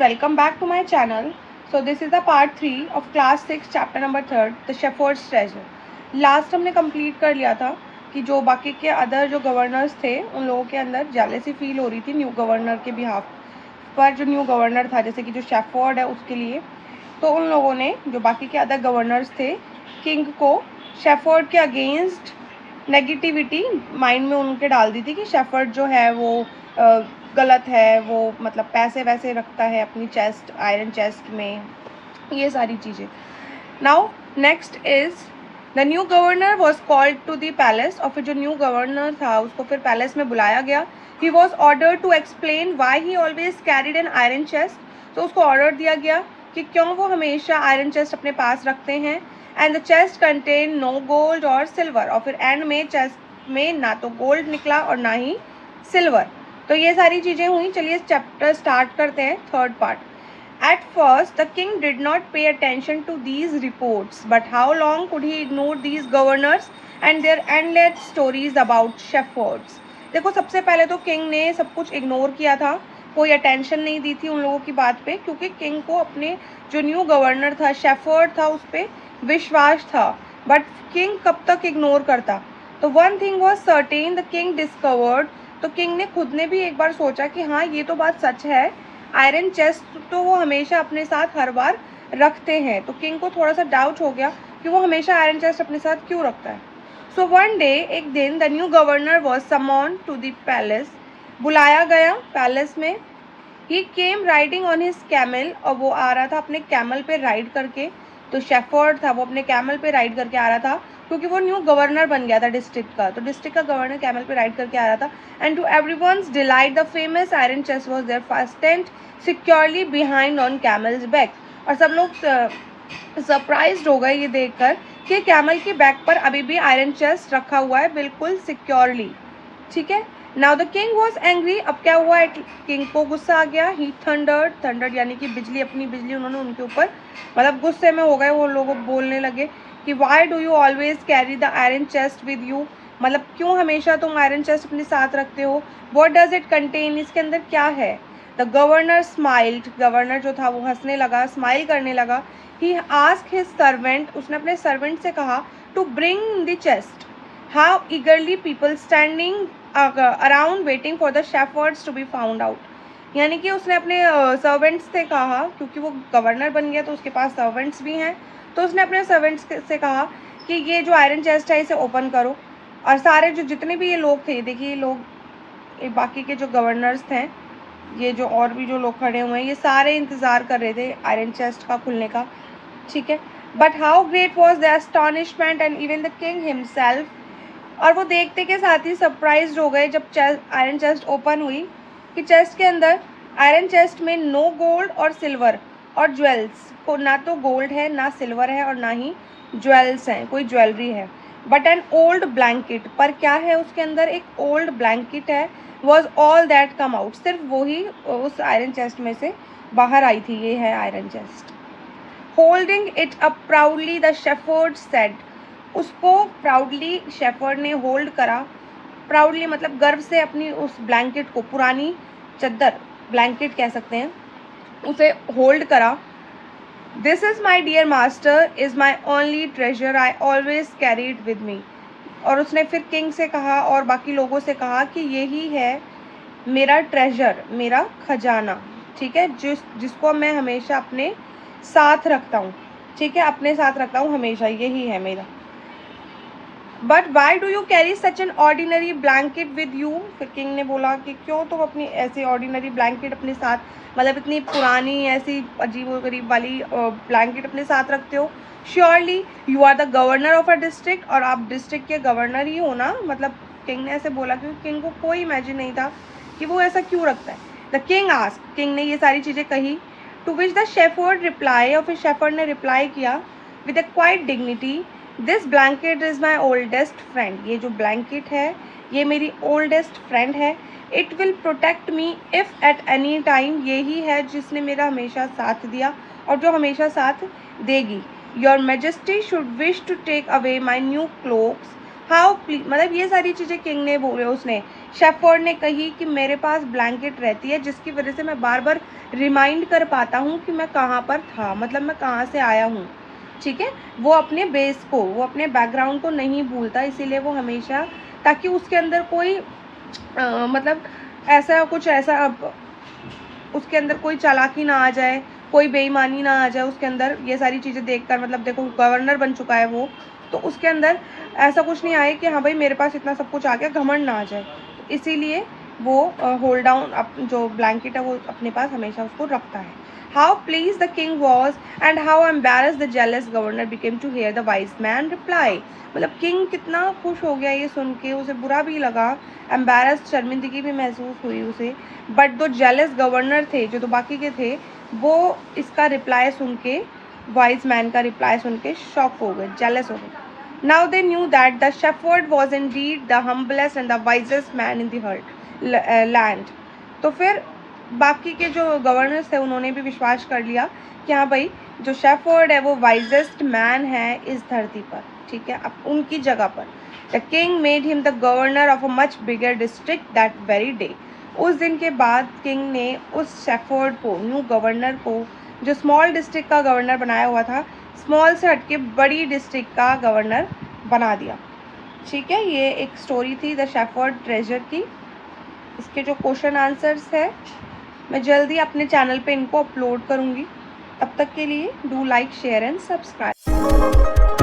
welcome back to my channel. So this is the part 3 of class 6 chapter number 3, the Shepherd's Treasure. Last हमने complete कर लिया था कि जो बाकी के अदर जो गवर्नर्स थे उन लोगों के अंदर जेलसी फील हो रही थी न्यू गवर्नर के बिहाफ पर। जो न्यू गवर्नर था जैसे कि जो शेफर्ड है उसके लिए, तो उन लोगों ने जो बाकी के अदर गवर्नर्स थे किंग को शेफर्ड के अगेंस्ट नेगेटिविटी माइंड में उनके डाल दी थी कि शेफर्ड जो है वो गलत है, वो मतलब पैसे वैसे रखता है अपनी चेस्ट, आयरन चेस्ट में, ये सारी चीज़ें। Now next is the new governor was called to the palace. और फिर जो न्यू गवर्नर था उसको फिर पैलेस में बुलाया गया। He was order to explain why he always carried an iron chest. तो उसको ऑर्डर दिया गया कि क्यों वो हमेशा आयरन चेस्ट अपने पास रखते हैं। And the chest contain no gold और सिल्वर। और फिर एंड में चेस्ट में ना तो गोल्ड निकला और ना ही सिल्वर। तो ये सारी चीज़ें हुई। चलिए चैप्टर स्टार्ट करते हैं, third part. At first, the king did not pay attention to these reports, but how long could he ignore these governors and their endless stories about shepherds? देखो सबसे पहले तो किंग ने सब कुछ इग्नोर किया था, कोई अटेंशन नहीं दी थी उन लोगों की बात पे, क्योंकि किंग को अपने जो न्यू गवर्नर था, शेफर्ड था, उस पर विश्वास था। बट किंग कब तक इग्नोर करता? तो one thing was certain, the king discovered. तो किंग ने खुद ने भी एक बार सोचा कि हाँ ये तो बात सच है, आयरन चेस्ट तो वो हमेशा अपने साथ हर बार रखते हैं। तो किंग को थोड़ा सा डाउट हो गया कि वो हमेशा आयरन चेस्ट अपने साथ क्यों रखता है। सो वन डे, एक दिन, the new governor was summon to the palace. बुलाया गया पैलेस में। He came riding on his camel. और वो आ रहा था अपने कैमल पे राइड करके। तो शेफर्ड था, वो अपने कैमल पे राइड करके आ रहा था क्योंकि वो न्यू गवर्नर बन गया था डिस्ट्रिक्ट का। तो डिस्ट्रिक्ट का गवर्नर कैमल पे राइड करके आ रहा था। And to everyone's delight the famous iron chest was there fastened securely behind on camel's back. और सब लोग सरप्राइज्ड हो गए ये देखकर कि कैमल के बैक पर अभी भी आयरन चेस्ट रखा हुआ है, बिल्कुल सिक्योरली। ठीक है। Now the king was angry. अब क्या हुआ, किंग को गुस्सा आ गया। ही थंडर्ड यानी कि बिजली, अपनी बिजली उन्होंने उनके ऊपर, मतलब गुस्से में हो गए। वो लोग बोलने लगे कि why do you always carry the iron chest with you. मतलब क्यों हमेशा तुम आयरन चेस्ट अपने साथ रखते हो। वॉट डज इट कंटेन, इसके अंदर क्या है। The governor smiled. गवर्नर जो था वो हंसने लगा, स्माइल करने लगा। He asked his servant. उसने अपने सर्वेंट से कहा to bring the chest. How eagerly people standing around waiting for the shepherd's to be found out. यानी कि उसने अपने सर्वेंट्स से कहा, क्योंकि वो गवर्नर बन गया तो उसके पास सर्वेंट्स भी हैं। तो उसने अपने सर्वेंट्स से कहा कि ये जो आयरन चेस्ट है इसे ओपन करो। और सारे जो जितने भी ये लोग थे, देखिए ये लोग, ये बाकी के जो गवर्नर्स थे, ये जो और भी जो लोग खड़े हुए हैं, ये सारे इंतज़ार कर रहे थे आयरन चेस्ट का खुलने का। ठीक है। But how great was the astonishment and even the king himself. और वो देखते के साथ ही सरप्राइज्ड हो गए जब आयरन चेस्ट ओपन हुई कि चेस्ट के अंदर, आयरन चेस्ट में नो गोल्ड और सिल्वर और ज्वेल्स, को ना तो गोल्ड है, ना सिल्वर है और ना ही ज्वेल्स हैं, कोई ज्वेलरी है। But an old blanket. पर क्या है उसके अंदर, एक ओल्ड ब्लैंकेट है। Was all that come out. सिर्फ वही उस आयरन चेस्ट में से बाहर आई थी। ये है iron chest. Holding it up proudly the shepherd said. उसको प्राउडली शेफर्ड ने होल्ड करा। प्राउडली मतलब गर्व से अपनी उस ब्लैंकेट को, पुरानी चद्दर, ब्लैंकेट कह सकते हैं, उसे होल्ड करा। This is my dear master, is my only treasure, I always carried with me. और उसने फिर किंग से कहा और बाकी लोगों से कहा कि यही है मेरा ट्रेजर, मेरा खजाना। ठीक है, जिसको मैं हमेशा अपने साथ रखता हूँ। ठीक है, अपने साथ रखता हूँ हमेशा, यही है मेरा। But why do you carry such an ordinary blanket with you. फिर किंग ने बोला कि क्यों तुम अपनी ऐसी ऑर्डिनरी ब्लैंकेट अपने साथ, मतलब इतनी पुरानी ऐसी अजीब व गरीब वाली ब्लैंकेट अपने साथ रखते हो। Surely you are the governor of a district. और आप डिस्ट्रिक्ट के गवर्नर ही हो ना। मतलब किंग ने ऐसे बोला क्योंकि किंग को कोई इमेजिन नहीं था कि वो ऐसा क्यों रखता है। The king asked. किंग ने ये सारी चीज़ें कही। To which the shepherd reply. और फिर शेफर्ड ने रिप्लाई किया with a quite dignity, this blanket is my oldest friend. ये जो ब्लैंकेट है ये मेरी ओल्डेस्ट फ्रेंड है। It will protect me if at any time. यही है जिसने मेरा हमेशा साथ दिया और जो हमेशा साथ देगी। Your majesty should wish to take away my new cloaks. How please, मतलब ये सारी चीज़ें किंग ने बोले, उसने शेफर्ड ने कही कि मेरे पास ब्लैंकेट रहती है जिसकी वजह से मैं बार बार रिमाइंड कर पाता हूँ कि मैं कहाँ पर था, मतलब मैं कहाँ से आया हूँ। ठीक है, वो अपने बेस को, वो अपने बैकग्राउंड को नहीं भूलता, इसीलिए वो हमेशा, ताकि उसके अंदर कोई मतलब ऐसा कुछ ऐसा उसके अंदर कोई चालाकी ना आ जाए, कोई बेईमानी ना आ जाए उसके अंदर, ये सारी चीज़ें देखकर, मतलब देखो गवर्नर बन चुका है वो, तो उसके अंदर ऐसा कुछ नहीं आए कि हाँ भाई मेरे पास इतना सब कुछ आ गया, घमंड ना आ जाए। तो इसीलिए वो होल्ड डाउन जो ब्लैंकेट है वो अपने पास हमेशा उसको रखता है। How please the king was and how embarrass the jealous governor became to hear the wise man reply. मतलब किंग कितना खुश हो गया ये सुन के, उसे बुरा भी लगा, एम्बेरस, शर्मिंदगी भी महसूस हुई उसे। बट दो जेलस गवर्नर थे, जो तो बाकी के थे, वो इसका रिप्लाई सुन के, वाइज मैन का रिप्लाई सुन के शॉक हो गए, जेलस हो गए। Now they knew that the shepherd was Indeed the humblest and the wisest man in the land. तो फिर बाकी के जो गवर्नर्स थे उन्होंने भी विश्वास कर लिया कि हाँ भाई जो शेफर्ड है वो वाइजेस्ट मैन है इस धरती पर। ठीक है, अब उनकी जगह पर the king made him the governor of a much bigger district that very day. उस दिन के बाद किंग ने उस शेफर्ड को, न्यू गवर्नर को, जो स्मॉल डिस्ट्रिक्ट का गवर्नर बनाया हुआ था, स्मॉल से हटके बड़ी डिस्ट्रिक्ट का गवर्नर बना दिया। ठीक है, ये एक स्टोरी थी द शेफर्ड ट्रेजर की। इसके जो क्वेश्चन आंसर्स है मैं जल्दी अपने चैनल पे इनको अपलोड करूँगी। तब तक के लिए do like, share and subscribe.